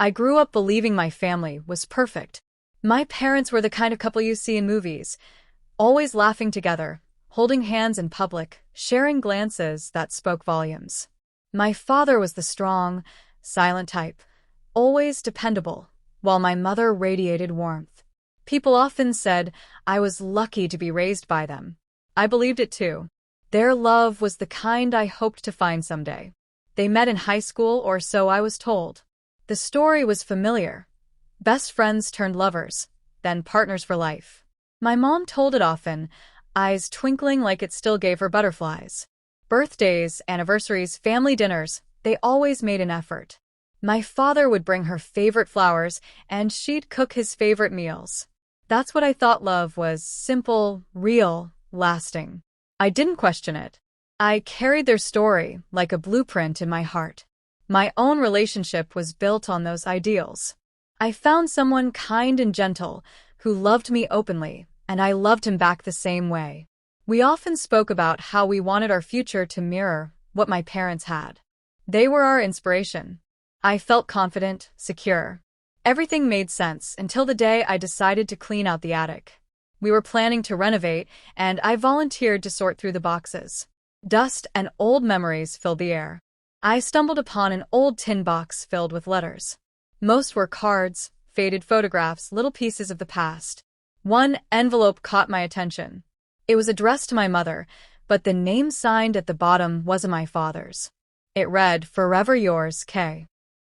I grew up believing my family was perfect. My parents were the kind of couple you see in movies, always laughing together, holding hands in public, sharing glances that spoke volumes. My father was the strong, silent type, always dependable, while my mother radiated warmth. People often said I was lucky to be raised by them. I believed it too. Their love was the kind I hoped to find someday. They met in high school, or so I was told. The story was familiar. Best friends turned lovers, then partners for life. My mom told it often, eyes twinkling like it still gave her butterflies. Birthdays, anniversaries, family dinners, they always made an effort. My father would bring her favorite flowers, and she'd cook his favorite meals. That's what I thought love was: simple, real, lasting. I didn't question it. I carried their story like a blueprint in my heart. My own relationship was built on those ideals. I found someone kind and gentle, who loved me openly, and I loved him back the same way. We often spoke about how we wanted our future to mirror what my parents had. They were our inspiration. I felt confident, secure. Everything made sense until the day I decided to clean out the attic. We were planning to renovate, and I volunteered to sort through the boxes. Dust and old memories filled the air. I stumbled upon an old tin box filled with letters. Most were cards, faded photographs, little pieces of the past. One envelope caught my attention. It was addressed to my mother, but the name signed at the bottom wasn't my father's. It read, "Forever yours, Kay."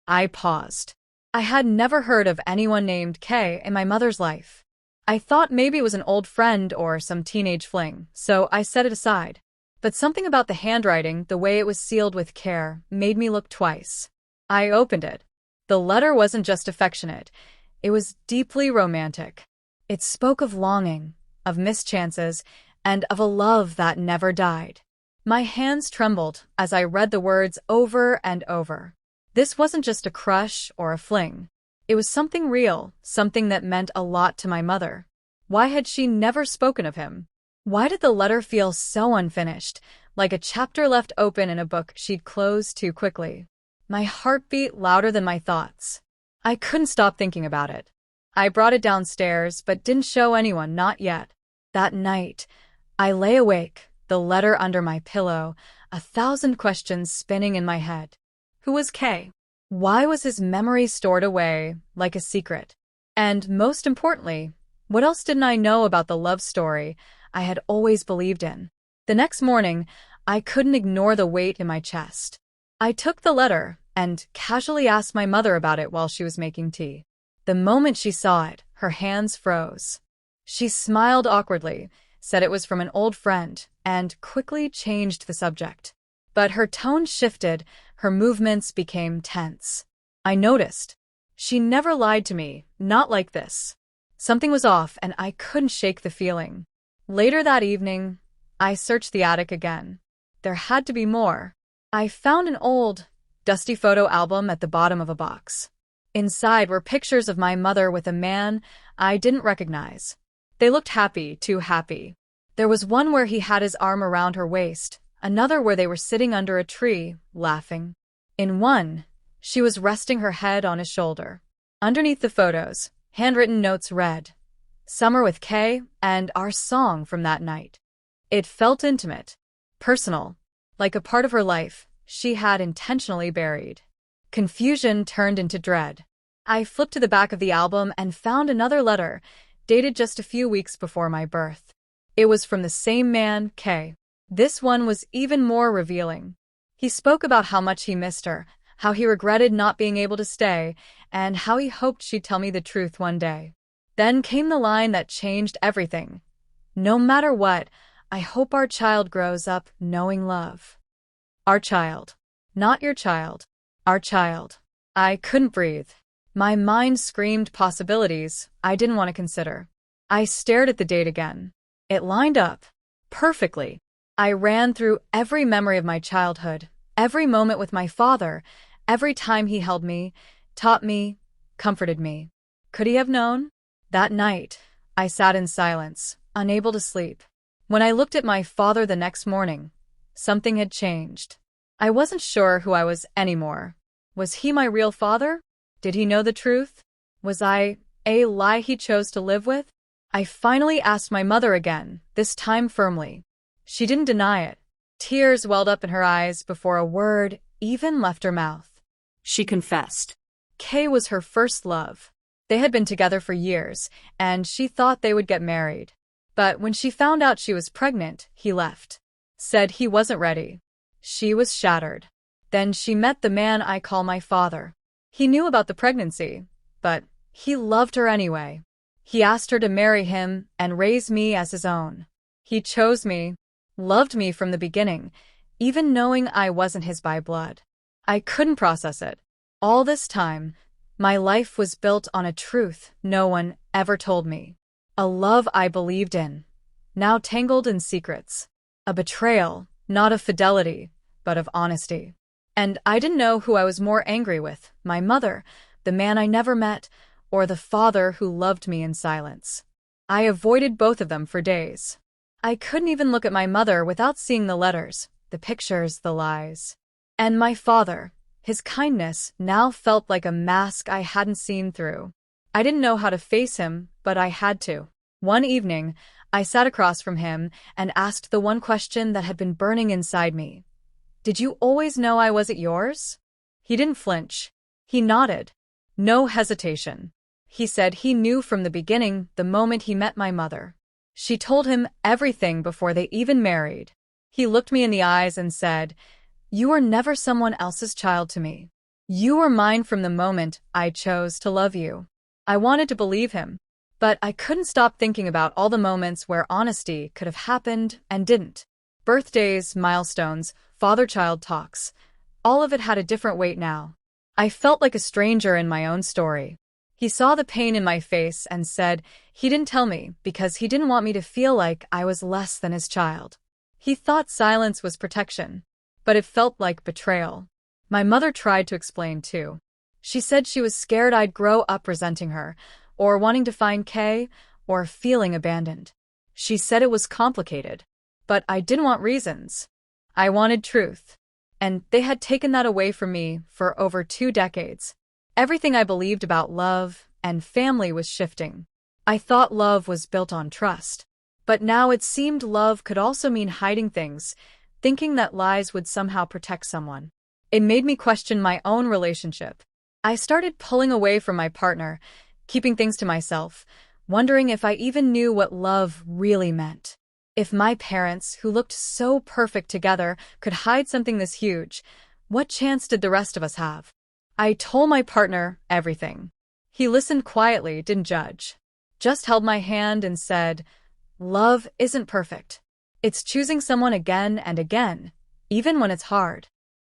I paused. I had never heard of anyone named Kay in my mother's life. I thought maybe it was an old friend or some teenage fling, so I set it aside. But something about the handwriting, the way it was sealed with care, made me look twice. I opened it. The letter wasn't just affectionate. It was deeply romantic. It spoke of longing, of missed chances, and of a love that never died. My hands trembled as I read the words over and over. This wasn't just a crush or a fling. It was something real, something that meant a lot to my mother. Why had she never spoken of him? Why did the letter feel so unfinished, like a chapter left open in a book she'd closed too quickly? My heart beat louder than my thoughts. I couldn't stop thinking about it. I brought it downstairs, but didn't show anyone, not yet. That night, I lay awake, the letter under my pillow, 1,000 questions spinning in my head. Who was Kay? Why was his memory stored away like a secret? And most importantly, what else didn't I know about the love story I had always believed in? The next morning, I couldn't ignore the weight in my chest. I took the letter and casually asked my mother about it while she was making tea. The moment she saw it, her hands froze. She smiled awkwardly, said it was from an old friend, and quickly changed the subject. But her tone shifted, her movements became tense. I noticed. She never lied to me, not like this. Something was off, and I couldn't shake the feeling. Later that evening, I searched the attic again. There had to be more. I found an old, dusty photo album at the bottom of a box. Inside were pictures of my mother with a man I didn't recognize. They looked happy, too happy. There was one where he had his arm around her waist, another where they were sitting under a tree, laughing. In one, she was resting her head on his shoulder. Underneath the photos, handwritten notes read, "Summer with Kay," and our song from that night. It felt intimate, personal, like a part of her life she had intentionally buried. Confusion turned into dread. I flipped to the back of the album and found another letter, dated just a few weeks before my birth. It was from the same man, Kay. This one was even more revealing. He spoke about how much he missed her, how he regretted not being able to stay, and how he hoped she'd tell me the truth one day. Then came the line that changed everything. "No matter what, I hope our child grows up knowing love." Our child. Not your child. Our child. I couldn't breathe. My mind screamed possibilities I didn't want to consider. I stared at the date again. It lined up perfectly. I ran through every memory of my childhood, every moment with my father, every time he held me, taught me, comforted me. Could he have known? That night, I sat in silence, unable to sleep. When I looked at my father the next morning, something had changed. I wasn't sure who I was anymore. Was he my real father? Did he know the truth? Was I a lie he chose to live with? I finally asked my mother again, this time firmly. She didn't deny it. Tears welled up in her eyes before a word even left her mouth. She confessed. Kay was her first love. They had been together for years, and she thought they would get married. But when she found out she was pregnant, he left. Said he wasn't ready. She was shattered. Then she met the man I call my father. He knew about the pregnancy, but he loved her anyway. He asked her to marry him and raise me as his own. He chose me, loved me from the beginning, even knowing I wasn't his by blood. I couldn't process it. All this time, my life was built on a truth no one ever told me. A love I believed in, now tangled in secrets. A betrayal, not of fidelity, but of honesty. And I didn't know who I was more angry with, my mother, the man I never met, or the father who loved me in silence. I avoided both of them for days. I couldn't even look at my mother without seeing the letters, the pictures, the lies. And my father, his kindness, now felt like a mask I hadn't seen through. I didn't know how to face him, but I had to. One evening, I sat across from him and asked the one question that had been burning inside me. Did you always know I wasn't yours? He didn't flinch. He nodded. No hesitation. He said he knew from the beginning, the moment he met my mother. She told him everything before they even married. He looked me in the eyes and said, "You were never someone else's child to me. You were mine from the moment I chose to love you." I wanted to believe him, but I couldn't stop thinking about all the moments where honesty could have happened and didn't. Birthdays, milestones, father-child talks. All of it had a different weight now. I felt like a stranger in my own story. He saw the pain in my face and said he didn't tell me because he didn't want me to feel like I was less than his child. He thought silence was protection, but it felt like betrayal. My mother tried to explain too. She said she was scared I'd grow up resenting her, or wanting to find Kay, or feeling abandoned. She said it was complicated, but I didn't want reasons. I wanted truth. And they had taken that away from me for over 2 decades. Everything I believed about love and family was shifting. I thought love was built on trust. But now it seemed love could also mean hiding things, thinking that lies would somehow protect someone. It made me question my own relationship. I started pulling away from my partner, keeping things to myself, wondering if I even knew what love really meant. If my parents, who looked so perfect together, could hide something this huge, what chance did the rest of us have? I told my partner everything. He listened quietly, didn't judge. Just held my hand and said, "Love isn't perfect. It's choosing someone again and again, even when it's hard."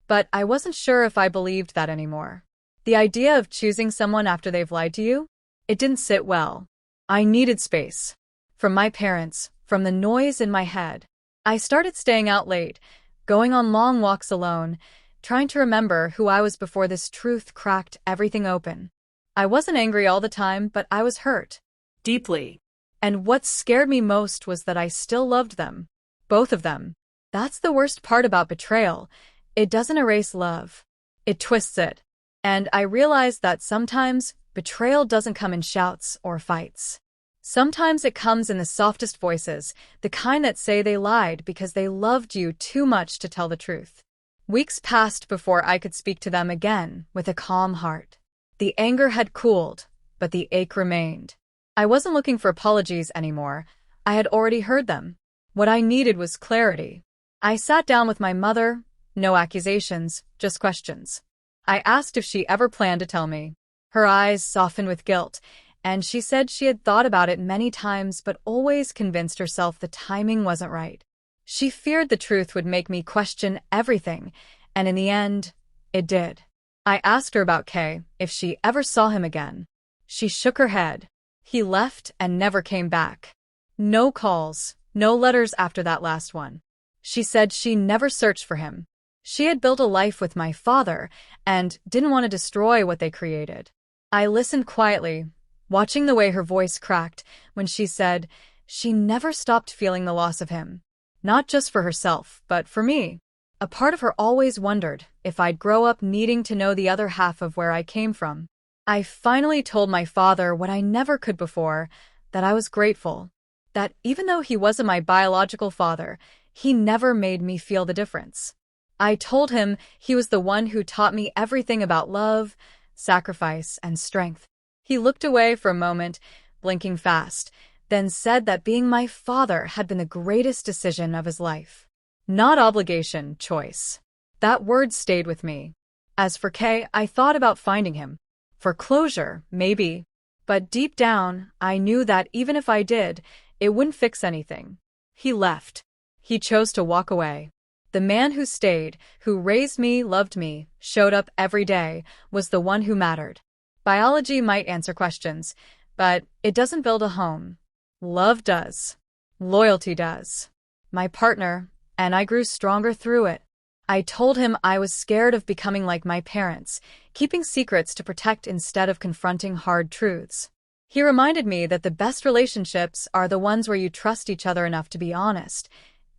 But I wasn't sure if I believed that anymore. The idea of choosing someone after they've lied to you? It didn't sit well. I needed space. From my parents, from the noise in my head. I started staying out late, going on long walks alone, trying to remember who I was before this truth cracked everything open. I wasn't angry all the time, but I was hurt. Deeply. And what scared me most was that I still loved them. Both of them. That's the worst part about betrayal. It doesn't erase love. It twists it. And I realized that sometimes betrayal doesn't come in shouts or fights. Sometimes it comes in the softest voices, the kind that say they lied because they loved you too much to tell the truth. Weeks passed before I could speak to them again with a calm heart. The anger had cooled, but the ache remained. I wasn't looking for apologies anymore. I had already heard them. What I needed was clarity. I sat down with my mother, no accusations, just questions. I asked if she ever planned to tell me. Her eyes softened with guilt, and she said she had thought about it many times but always convinced herself the timing wasn't right. She feared the truth would make me question everything, and in the end, it did. I asked her about Kay, if she ever saw him again. She shook her head. He left and never came back. No calls, no letters after that last one. She said she never searched for him. She had built a life with my father and didn't want to destroy what they created. I listened quietly, watching the way her voice cracked when she said she never stopped feeling the loss of him. Not just for herself, but for me. A part of her always wondered if I'd grow up needing to know the other half of where I came from. I finally told my father what I never could before, that I was grateful. That even though he wasn't my biological father, he never made me feel the difference. I told him he was the one who taught me everything about love, sacrifice, and strength. He looked away for a moment, blinking fast, then said that being my father had been the greatest decision of his life. Not obligation, choice. That word stayed with me. As for Kay, I thought about finding him. For closure, maybe. But deep down, I knew that even if I did, it wouldn't fix anything. He left. He chose to walk away. The man who stayed, who raised me, loved me, showed up every day, was the one who mattered. Biology might answer questions, but it doesn't build a home. Love does. Loyalty does. My partner, and I grew stronger through it. I told him I was scared of becoming like my parents, keeping secrets to protect instead of confronting hard truths. He reminded me that the best relationships are the ones where you trust each other enough to be honest,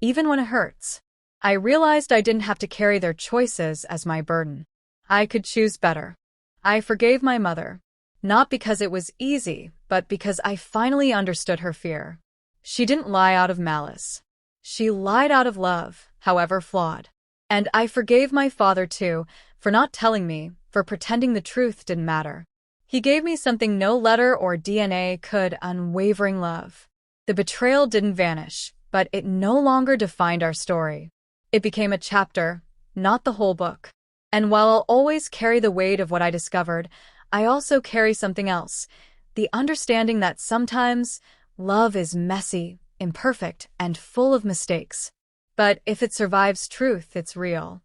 even when it hurts. I realized I didn't have to carry their choices as my burden. I could choose better. I forgave my mother, not because it was easy, but because I finally understood her fear. She didn't lie out of malice. She lied out of love, however flawed. And I forgave my father too, for not telling me, for pretending the truth didn't matter. He gave me something no letter or DNA could: unwavering love. The betrayal didn't vanish, but it no longer defined our story. It became a chapter, not the whole book. And while I'll always carry the weight of what I discovered, I also carry something else: the understanding that sometimes love is messy, imperfect, and full of mistakes. But if it survives truth, it's real.